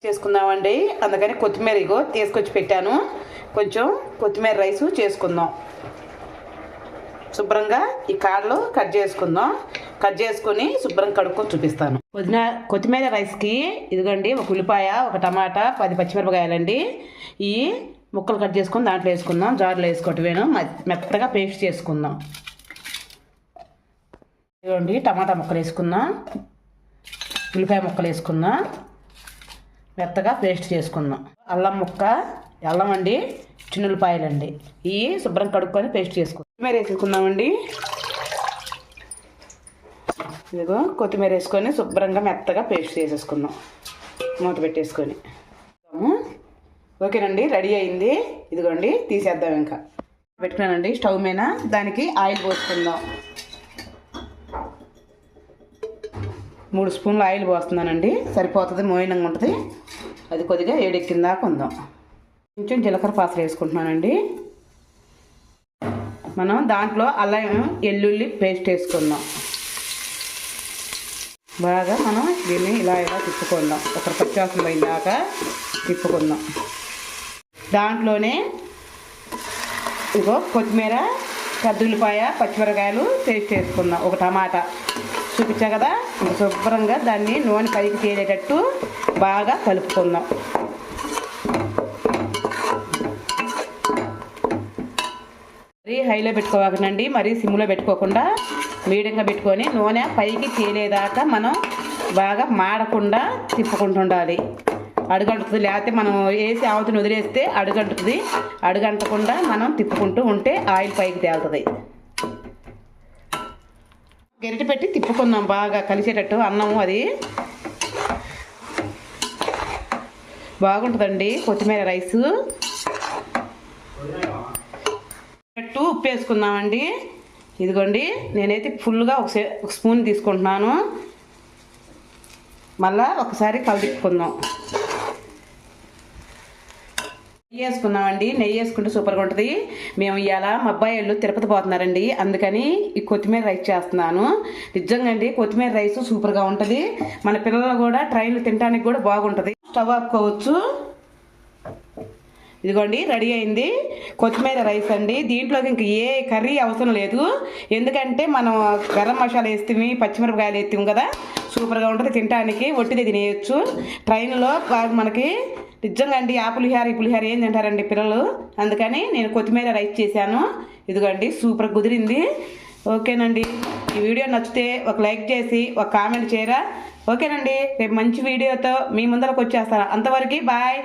చేసుకుందామండి. అందుకని కొత్తిమీర ఇగో తీసుకొచ్చి పెట్టాను. కొంచెం కొత్తిమీర రైసు చేసుకుందాం. శుభ్రంగా ఈ కాడలు కట్ చేసుకుందాం. కట్ చేసుకొని శుభ్రంగా కడుక్కొని చూపిస్తాను. కొత్తిమీర రైస్కి ఇదిగోండి ఒక ఉల్లిపాయ, ఒక టమాటా, 10 పచ్చిమిరపకాయలండి. ఈ ముక్కలు కట్ చేసుకొని దాంట్లో వేసుకుందాం. జార్లో వేసుకోవటమేను. మెత్తగా పేస్ట్ చేసుకుందాం. ఇదిగోండి టమాటా ముక్కలు వేసుకుందాం. ఉల్లిపాయ ముక్కలు వేసుకుందాం. మెత్తగా పేస్ట్ చేసుకుందాం. అల్లం ముక్క, అల్లం అండి, చిన్నులపాయలండి. ఇవి శుభ్రం కడుక్కొని పేస్ట్ చేసుకుందాం. కొత్తిమీర వేసుకుందామండి. ఇదిగో కొత్తిమీర వేసుకొని శుభ్రంగా మెత్తగా పేస్ట్ చేసేసుకుందాం. మూత పెట్టేసుకొని ఓకేనండి, రెడీ అయింది. ఇదిగోండి తీసేద్దాం. ఇంకా పెట్టుకున్నానండి స్టవ్ మీద. దానికి ఆయిల్ పోసుకుందాం. 3 స్పూన్లు ఆయిల్ పోస్తున్నానండి. సరిపోతుంది, మోయినంగా ఉంటుంది. అది కొద్దిగా ఏడెక్కిన దాకా ఉందాం. కొంచెం జీలకర్ర పాసలు వేసుకుంటున్నానండి. మనం దాంట్లో అల్లం వెల్లుల్లి పేస్ట్ వేసుకుందాం. బాగా మనం దీన్ని ఇలా తిప్పుకుందాం. ఒక పచ్చివాసన పోయిన దాకా తిప్పుకుందాం. దాంట్లోనే ఇగో కొత్తిమీర, కద్దుల్లిపాయ, పచ్చిమిరకాయలు పేస్ట్ వేసుకుందాం. ఒక టమాటా చూపించా కదా. శుభ్రంగా దాన్ని నూనె పైకి తేలేటట్టు బాగా కలుపుకుందాం. మరీ హైలో పెట్టుకోవాలండి, మరీ సిమ్లో పెట్టుకోకుండా మీడియంగా పెట్టుకొని నూనె పైకి తేలేదాకా మనం బాగా మాడకుండా తిప్పుకుంటుండాలి. అడుగంటుతుంది, లేకపోతే మనం వేసి ఆవుతుని వదిలేస్తే అడుగంటుతుంది. అడుగంటకుండా మనం తిప్పుకుంటూ ఉంటే ఆయిల్ పైకి తేలుతుంది. గరిటె పెట్టి తిప్పుకుందాం బాగా కలిసేటట్టు. అన్నము అది బాగుంటుందండి కొత్తిమీర రైసు. ఉప్పు వేసుకుందామండి. ఇదిగోండి నేనైతే ఫుల్గా ఒక స్పూన్ తీసుకుంటున్నాను. మళ్ళా ఒకసారి కలిపుకుందాం. నెయ్యి వేసుకున్నామండి. నెయ్యి వేసుకుంటే సూపర్గా ఉంటుంది. మేము ఇవాళ మా అబ్బాయిలు తిరుపతి పోతున్నారండి, అందుకని ఈ కొత్తిమీర రైస్ చేస్తున్నాను. నిజంగా అండి కొత్తిమీర రైస్ సూపర్గా ఉంటుంది. మన పిల్లలు కూడా ట్రైన్లు తినడానికి కూడా బాగుంటుంది. స్టవ్ ఆపుకోవచ్చు. ఇదిగోండి రెడీ అయింది కొత్తిమీర రైస్ అండి. దీంట్లోకి ఇంక ఏ కర్రీ అవసరం లేదు. ఎందుకంటే మనం గరం మసాలా వేస్తాము, పచ్చిమిరపకాయలు వేస్తాము కదా, సూపర్గా ఉంటుంది. తినడానికి ఒట్టిదే తినేయచ్చు. ట్రైన్లో మనకి నిజంగా అండి ఆ పులిహార ఈ పులిహార ఏం తింటారండి పిల్లలు. అందుకని నేను కొత్తిమీర రైస్ చేశాను. ఇదిగోండి సూపర్ కుదిరింది. ఓకేనండి, ఈ వీడియో నచ్చితే ఒక లైక్ చేసి ఒక కామెంట్ చేయరా. ఓకేనండి, రేపు మంచి వీడియోతో మీ ముందరకు వచ్చేస్తాను. అంతవరకు బాయ్.